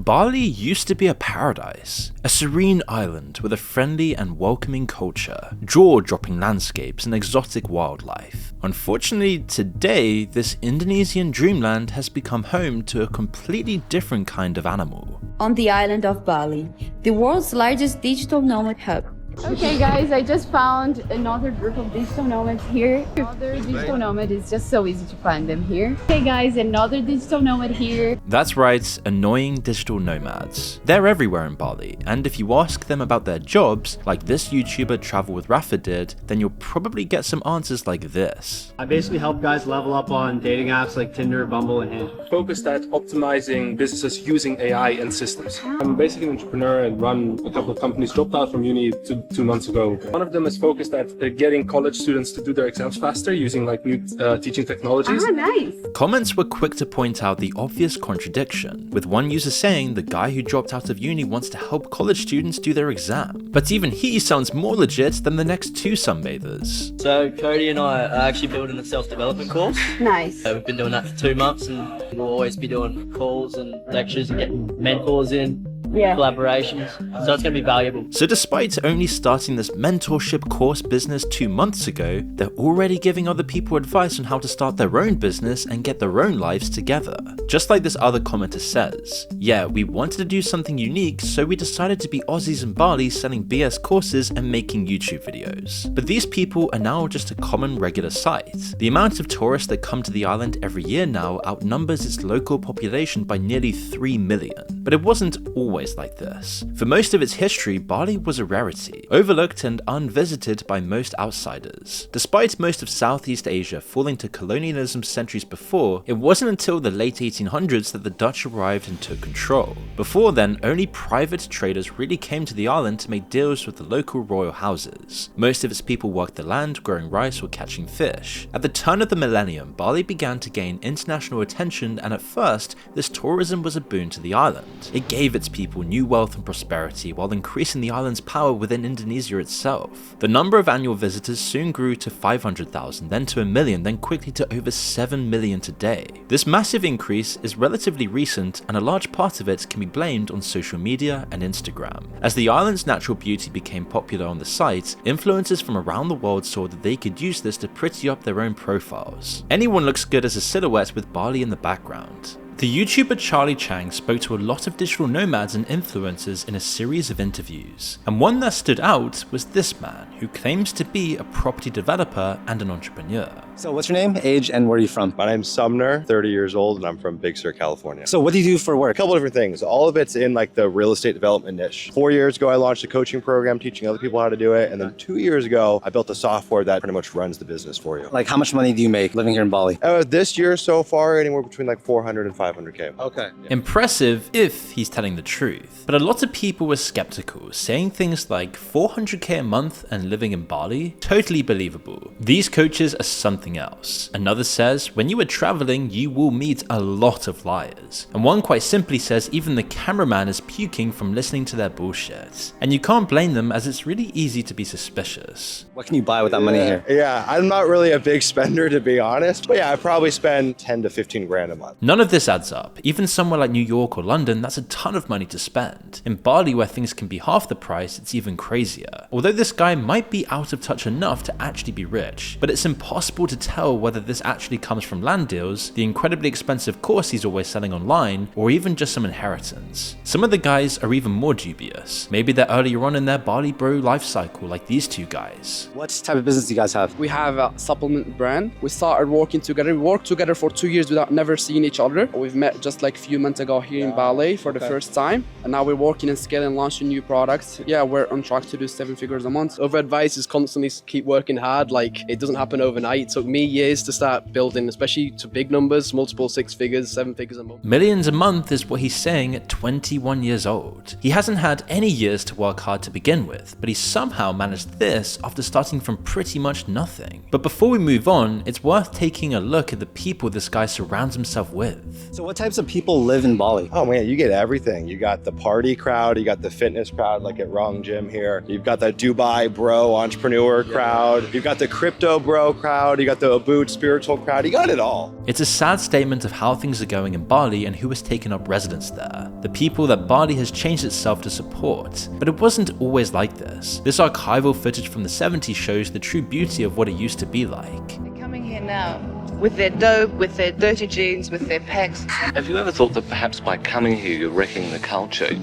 Bali used to be a paradise, a serene island with a friendly and welcoming culture, jaw-dropping landscapes and exotic wildlife. Unfortunately, today, this Indonesian dreamland has become home to a completely different kind of animal. On the island of Bali, the world's largest digital nomad hub. Okay guys, I just found another group of digital nomads here. Another digital nomad is just so easy to find them here. Okay guys, another digital nomad here. That's right, annoying digital nomads. They're everywhere in Bali, and if you ask them about their jobs, like this YouTuber Travel with Rafa did, then you'll probably get some answers like this. I basically help guys level up on dating apps like Tinder, Bumble, and Hinge. Focused at optimizing businesses using AI and systems. I'm basically an entrepreneur and run a couple of companies. Dropped out from uni 2 months ago. One of them is focused at getting college students to do their exams faster using like new teaching technologies. Nice. Comments were quick to point out the obvious contradiction, with one user saying the guy who dropped out of uni wants to help college students do their exam. But even he sounds more legit than the next two sunbathers. So Cody and I are actually building a self-development course. Nice. We've been doing that for 2 months, and we'll always be doing calls and lectures and getting mentors in. Collaborations, so it's going to be valuable. So despite only starting this mentorship course business 2 months ago, they're already giving other people advice on how to start their own business and get their own lives together. Just like this other commenter says, yeah, we wanted to do something unique, so we decided to be Aussies in Bali selling BS courses and making YouTube videos. But these people are now just a common regular sight. The amount of tourists that come to the island every year now outnumbers its local population by nearly 3 million. But it wasn't always like this. For most of its history, Bali was a rarity, overlooked and unvisited by most outsiders. Despite most of Southeast Asia falling to colonialism centuries before, it wasn't until the late 1800s that the Dutch arrived and took control. Before then, only private traders really came to the island to make deals with the local royal houses. Most of its people worked the land, growing rice or catching fish. At the turn of the millennium, Bali began to gain international attention, and at first, this tourism was a boon to the island. It gave its people new wealth and prosperity while increasing the island's power within Indonesia itself. The number of annual visitors soon grew to 500,000, then to 1 million, then quickly to over 7 million today. This massive increase is relatively recent, and a large part of it can be blamed on social media and Instagram. As the island's natural beauty became popular on the site, influencers from around the world saw that they could use this to pretty up their own profiles. Anyone looks good as a silhouette with Bali in the background. The YouTuber Charlie Chang spoke to a lot of digital nomads and influencers in a series of interviews, and one that stood out was this man who claims to be a property developer and an entrepreneur. So what's your name, age, and where are you from? My name's Sumner, 30 years old, and I'm from Big Sur, California. So what do you do for work? A couple different things. All of it's in like the real estate development niche. 4 years ago, I launched a coaching program teaching other people how to do it. And then 2 years ago, I built a software that pretty much runs the business for you. Like how much money do you make living here in Bali? This year so far, anywhere between like 400 and 500K. Okay. Yeah. Impressive if he's telling the truth. But a lot of people were skeptical, saying things like 400K a month and living in Bali? Totally believable. These coaches are something else. Another says, when you are traveling, you will meet a lot of liars. And one quite simply says even the cameraman is puking from listening to their bullshit. And you can't blame them, as it's really easy to be suspicious. What can you buy with that money here? Yeah, I'm not really a big spender, to be honest. But yeah, I probably spend 10 to 15 grand a month. None of this adds up. Even somewhere like New York or London, that's a ton of money to spend. In Bali, where things can be half the price, it's even crazier. Although this guy might be out of touch enough to actually be rich, but it's impossible to tell whether this actually comes from land deals, the incredibly expensive course he's always selling online, or even just some inheritance. Some of the guys are even more dubious. Maybe they're earlier on in their Bali bro life cycle, like these two guys. What type of business do you guys have? We have a supplement brand. We started working together. We worked together for 2 years without never seeing each other. We've met just like a few months ago here in Bali for the first time. And now we're working and scaling, launching new products. Yeah, we're on track to do 7 figures a month. Our advice is constantly keep working hard. Like, it doesn't happen overnight. It took me years to start building, especially to big numbers, multiple 6 figures, 7 figures a month. Millions a month is what he's saying at 21 years old. He hasn't had any years to work hard to begin with, but he somehow managed this after starting from pretty much nothing. But before we move on, it's worth taking a look at the people this guy surrounds himself with. So what types of people live in Bali? Oh man, you get everything. You got the party crowd, you got the fitness crowd like at Wrong Gym here. You've got the Dubai bro entrepreneur crowd. You've got the crypto bro crowd. You got got the Ubud spiritual crowd. You got it all. It's a sad statement of how things are going in Bali and who has taken up residence there. The people that Bali has changed itself to support. But it wasn't always like this. This archival footage from the 70s shows the true beauty of what it used to be like. They're coming here now with their dope, with their dirty jeans, with their packs. Have you ever thought that perhaps by coming here you're wrecking the culture?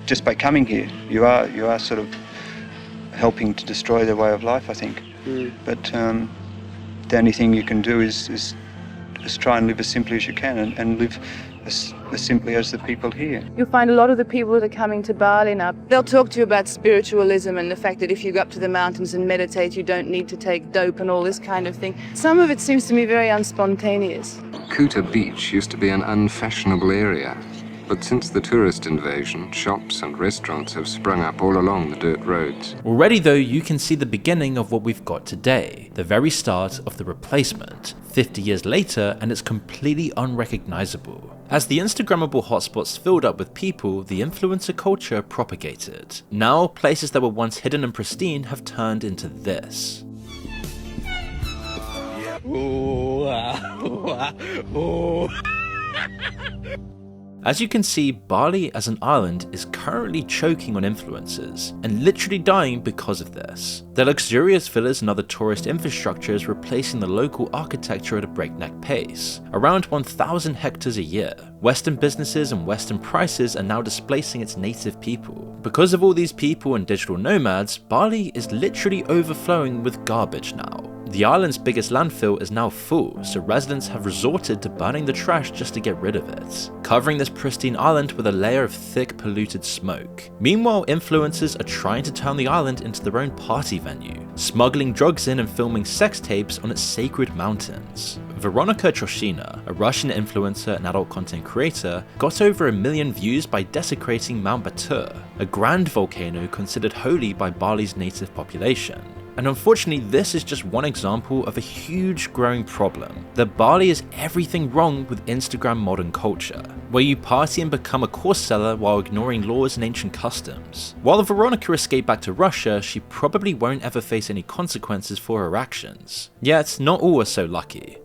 Just by coming here, you are sort of helping to destroy their way of life, I think. But the only thing you can do is try and live as simply as you can and live as simply as the people here. You'll find a lot of the people that are coming to Bali now, they'll talk to you about spiritualism and the fact that if you go up to the mountains and meditate, you don't need to take dope and all this kind of thing. Some of it seems to me very unspontaneous. Kuta Beach used to be an unfashionable area. But since the tourist invasion, shops and restaurants have sprung up all along the dirt roads. Already though, you can see the beginning of what we've got today, the very start of the replacement, 50 years later, and it's completely unrecognizable. As the Instagrammable hotspots filled up with people, the influencer culture propagated. Now, places that were once hidden and pristine have turned into this. As you can see, Bali as an island is currently choking on influencers, and literally dying because of this. The luxurious villas and other tourist infrastructure is replacing the local architecture at a breakneck pace, around 1,000 hectares a year. Western businesses and Western prices are now displacing its native people. Because of all these people and digital nomads, Bali is literally overflowing with garbage now. The island's biggest landfill is now full, so residents have resorted to burning the trash just to get rid of it, covering this pristine island with a layer of thick, polluted smoke. Meanwhile, influencers are trying to turn the island into their own party venue, smuggling drugs in and filming sex tapes on its sacred mountains. Veronika Troshina, a Russian influencer and adult content creator, got over 1 million views by desecrating Mount Batur, a grand volcano considered holy by Bali's native population. And unfortunately, this is just one example of a huge growing problem, that Bali is everything wrong with Instagram modern culture, where you party and become a course seller while ignoring laws and ancient customs. While Veronika escaped back to Russia, she probably won't ever face any consequences for her actions. Yet, not all are so lucky.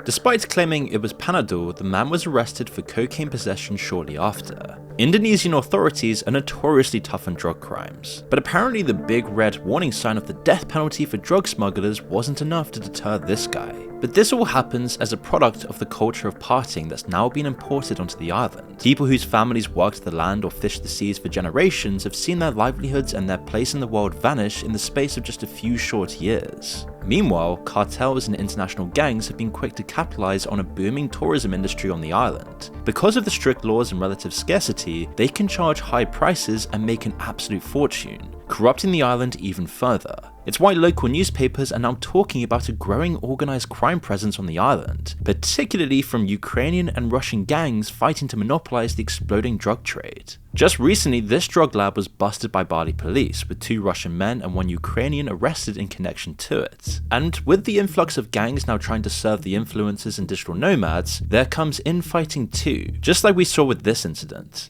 Despite claiming it was Panadol, the man was arrested for cocaine possession shortly after. Indonesian authorities are notoriously tough on drug crimes, but apparently the big red warning sign of the death penalty for drug smugglers wasn't enough to deter this guy. But this all happens as a product of the culture of partying that's now been imported onto the island. People whose families worked the land or fished the seas for generations have seen their livelihoods and their place in the world vanish in the space of just a few short years. Meanwhile, cartels and international gangs have been quick to capitalize on a booming tourism industry on the island. Because of the strict laws and relative scarcity, they can charge high prices and make an absolute fortune, corrupting the island even further. It's why local newspapers are now talking about a growing organized crime presence on the island, particularly from Ukrainian and Russian gangs fighting to monopolize the exploding drug trade. Just recently, this drug lab was busted by Bali police, with 2 Russian men and 1 Ukrainian arrested in connection to it. And with the influx of gangs now trying to serve the influencers and digital nomads, there comes infighting too, just like we saw with this incident.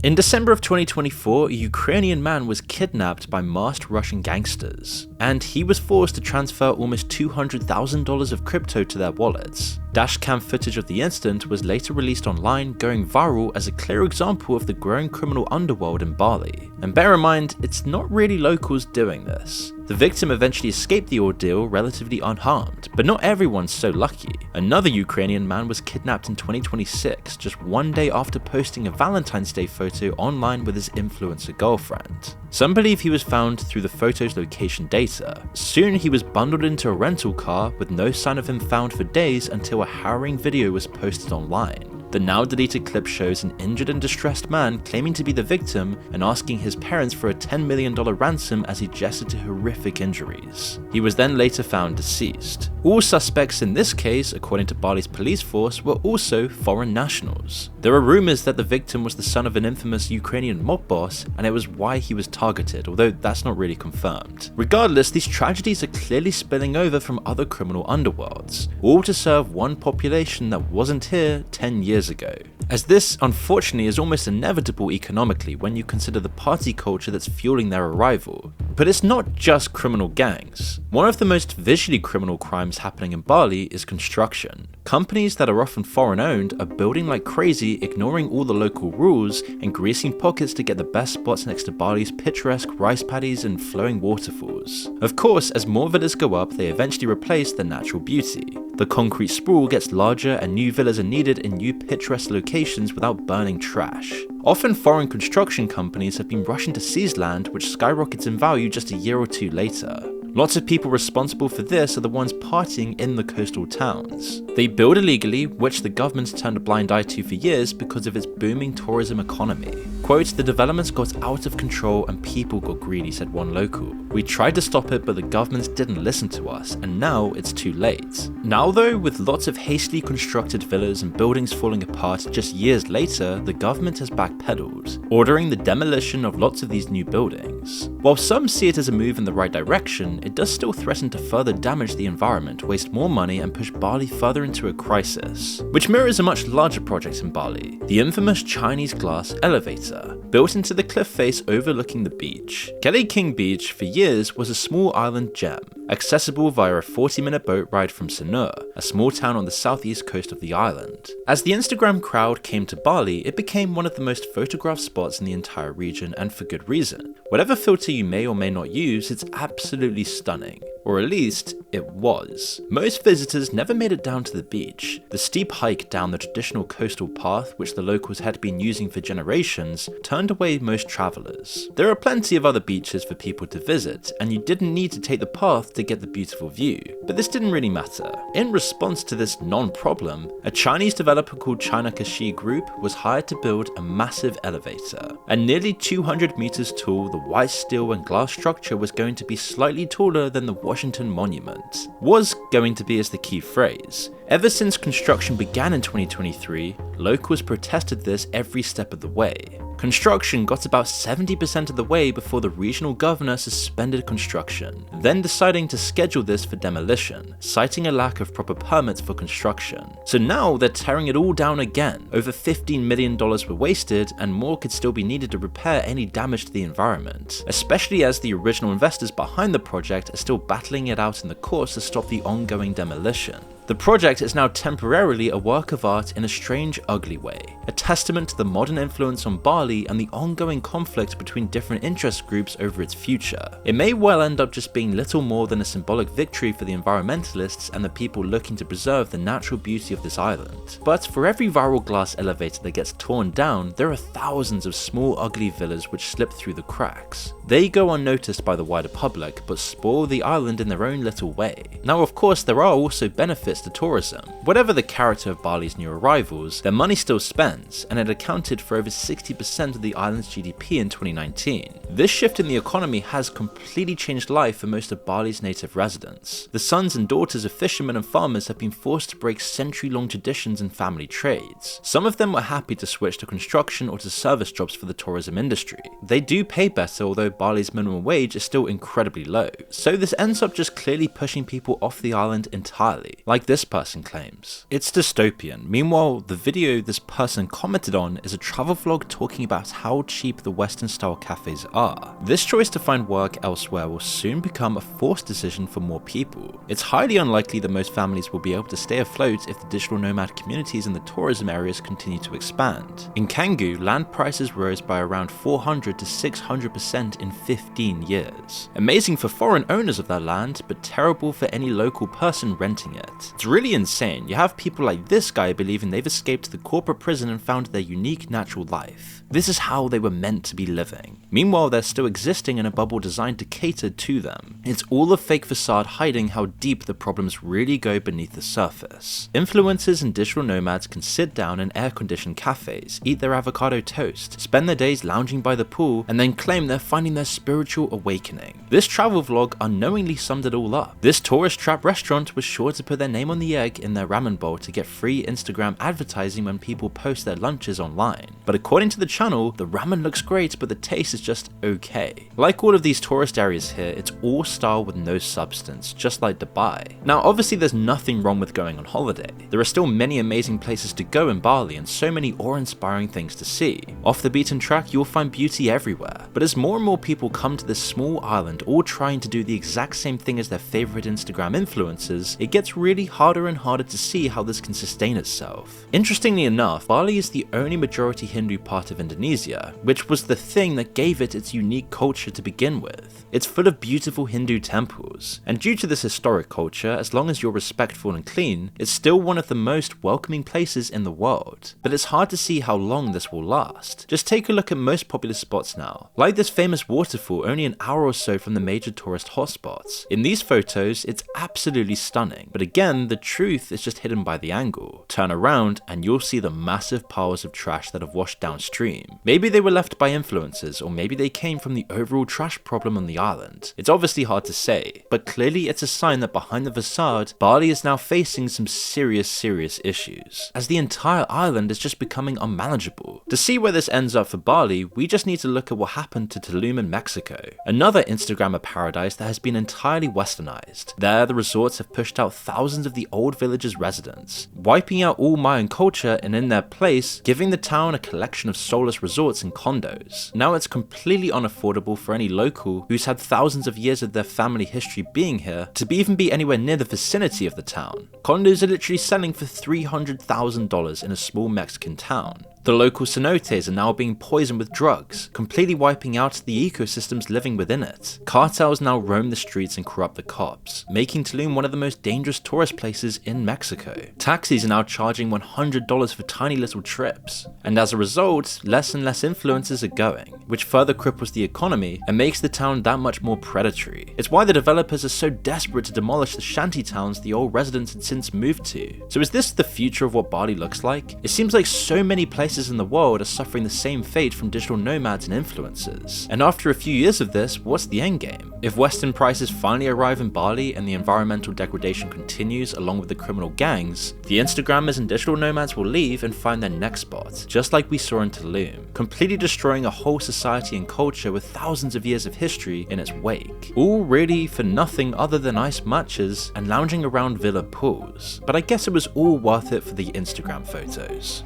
In December of 2024, a Ukrainian man was kidnapped by masked Russian gangsters, and he was forced to transfer almost $200,000 of crypto to their wallets. Dashcam footage of the incident was later released online, going viral as a clear example of the growing criminal underworld in Bali. And bear in mind, it's not really locals doing this. The victim eventually escaped the ordeal relatively unharmed, but not everyone's so lucky. Another Ukrainian man was kidnapped in 2026, just 1 day after posting a Valentine's Day photo online with his influencer girlfriend. Some believe he was found through the photo's location data. Soon he was bundled into a rental car with no sign of him found for days until a harrowing video was posted online. The now deleted clip shows an injured and distressed man claiming to be the victim and asking his parents for a $10 million ransom as he gestured to horrific injuries. He was then later found deceased. All suspects in this case, according to Bali's police force, were also foreign nationals. There are rumors that the victim was the son of an infamous Ukrainian mob boss, and it was why he was targeted, although that's not really confirmed. Regardless, these tragedies are clearly spilling over from other criminal underworlds, all to serve one population that wasn't here 10 years ago. as this unfortunately is almost inevitable economically when you consider the party culture that's fueling their arrival. But it's not just criminal gangs. One of the most visually criminal crimes happening in Bali is construction. Companies that are often foreign owned are building like crazy, ignoring all the local rules and greasing pockets to get the best spots next to Bali's picturesque rice paddies and flowing waterfalls. Of course, as more villas go up, they eventually replace the natural beauty. The concrete sprawl gets larger and new villas are needed in new picturesque locations without burning trash. Often foreign construction companies have been rushing to seize land, which skyrockets in value just a year or two later. Lots of people responsible for this are the ones partying in the coastal towns. They build illegally, which the government's turned a blind eye to for years because of its booming tourism economy. Quote, "The developments got out of control and people got greedy," said one local. "We tried to stop it, but the governments didn't listen to us, and now it's too late." Now though, with lots of hastily constructed villas and buildings falling apart just years later, the government has backpedaled, ordering the demolition of lots of these new buildings. While some see it as a move in the right direction, it does still threaten to further damage the environment, waste more money, and push Bali further into a crisis. Which mirrors a much larger project in Bali, the infamous Chinese glass elevator, built into the cliff face overlooking the beach. Kelly King Beach for years was a small island gem, accessible via a 40-minute boat ride from Sanur, a small town on the southeast coast of the island. As the Instagram crowd came to Bali, it became one of the most photographed spots in the entire region, and for good reason. Whatever filter you may or may not use, it's absolutely stunning. Or at least, it was. Most visitors never made it down to the beach. The steep hike down the traditional coastal path, which the locals had been using for generations, turned away most travelers. There are plenty of other beaches for people to visit, and you didn't need to take the path to get the beautiful view. But this didn't really matter. In response to this non-problem, a Chinese developer called China Kashi Group was hired to build a massive elevator. And nearly 200 meters tall, the white steel and glass structure was going to be slightly taller than the Washington Monument. Was going to be is the key phrase. Ever since construction began in 2023, locals protested this every step of the way. Construction got about 70% of the way before the regional governor suspended construction, then deciding to schedule this for demolition, citing a lack of proper permits for construction. So now they're tearing it all down again. Over $15 million were wasted, and more could still be needed to repair any damage to the environment, especially as the original investors behind the project are still battling it out in the courts to stop the ongoing demolition. The project is now temporarily a work of art in a strange, ugly way, a testament to the modern influence on Bali and the ongoing conflict between different interest groups over its future. It may well end up just being little more than a symbolic victory for the environmentalists and the people looking to preserve the natural beauty of this island. But for every viral glass elevator that gets torn down, there are thousands of small, ugly villas which slip through the cracks. They go unnoticed by the wider public, but spoil the island in their own little way. Now, of course, there are also benefits to tourism. Whatever the character of Bali's new arrivals, their money still spends, and it accounted for over 60% of the island's GDP in 2019. This shift in the economy has completely changed life for most of Bali's native residents. The sons and daughters of fishermen and farmers have been forced to break century-long traditions and family trades. Some of them were happy to switch to construction or to service jobs for the tourism industry. They do pay better, although Bali's minimum wage is still incredibly low. So this ends up just clearly pushing people off the island entirely, like this person claims. It's dystopian. Meanwhile, the video this person commented on is a travel vlog talking about how cheap the Western style cafes are. This choice to find work elsewhere will soon become a forced decision for more people. It's highly unlikely that most families will be able to stay afloat if the digital nomad communities in the tourism areas continue to expand. In Canggu, land prices rose by around 400 to 600% in 15 years. Amazing for foreign owners of that land, but terrible for any local person renting it. It's really insane. You have people like this guy believing they've escaped the corporate prison and found their unique natural life. This is how they were meant to be living. Meanwhile, they're still existing in a bubble designed to cater to them. It's all a fake facade hiding how deep the problems really go beneath the surface. Influencers and digital nomads can sit down in air-conditioned cafes, eat their avocado toast, spend their days lounging by the pool, and then claim they're finding their spiritual awakening. This travel vlog unknowingly summed it all up. This tourist trap restaurant was sure to put their name name on the egg in their ramen bowl to get free Instagram advertising when people post their lunches online. But according to the channel, the ramen looks great, but the taste is just okay. Like all of these tourist areas here, it's all style with no substance, just like Dubai. Now obviously there's nothing wrong with going on holiday. There are still many amazing places to go in Bali and so many awe-inspiring things to see. Off the beaten track, you'll find beauty everywhere. But as more and more people come to this small island all trying to do the exact same thing as their favorite Instagram influencers, it gets really harder and harder to see how this can sustain itself. Interestingly enough, Bali is the only majority Hindu part of Indonesia, which was the thing that gave it its unique culture to begin with. It's full of beautiful Hindu temples, and due to this historic culture, as long as you're respectful and clean, it's still one of the most welcoming places in the world. But it's hard to see how long this will last. Just take a look at most popular spots now, like this famous waterfall only an hour or so from the major tourist hotspots. In these photos, it's absolutely stunning, but again, the truth is just hidden by the angle. Turn around and you'll see the massive piles of trash that have washed downstream. Maybe they were left by influencers, or maybe they came from the overall trash problem on the island. It's obviously hard to say, but clearly it's a sign that behind the facade, Bali is now facing some serious issues, as the entire island is just becoming unmanageable. To see where this ends up for Bali, we just need to look at what happened to Tulum in Mexico, another Instagrammer paradise that has been entirely westernized. There, the resorts have pushed out thousands of the old village's residents, wiping out all Mayan culture and in their place, giving the town a collection of soulless resorts and condos. Now it's completely unaffordable for any local who's had thousands of years of their family history being here to even be anywhere near the vicinity of the town. Condos are literally selling for $300,000 in a small Mexican town. The local cenotes are now being poisoned with drugs, completely wiping out the ecosystems living within it. Cartels now roam the streets and corrupt the cops, making Tulum one of the most dangerous tourist places in Mexico. Taxis are now charging $100 for tiny little trips, and as a result, less and less influencers are going, which further cripples the economy and makes the town that much more predatory. It's why the developers are so desperate to demolish the shanty towns the old residents had since moved to. So is this the future of what Bali looks like? It seems like so many places in the world are suffering the same fate from digital nomads and influencers. And after a few years of this, what's the endgame? If Western prices finally arrive in Bali and the environmental degradation continues along with the criminal gangs, the Instagrammers and digital nomads will leave and find their next spot, just like we saw in Tulum, completely destroying a whole society and culture with thousands of years of history in its wake. All really for nothing other than ice matches and lounging around villa pools. But I guess it was all worth it for the Instagram photos.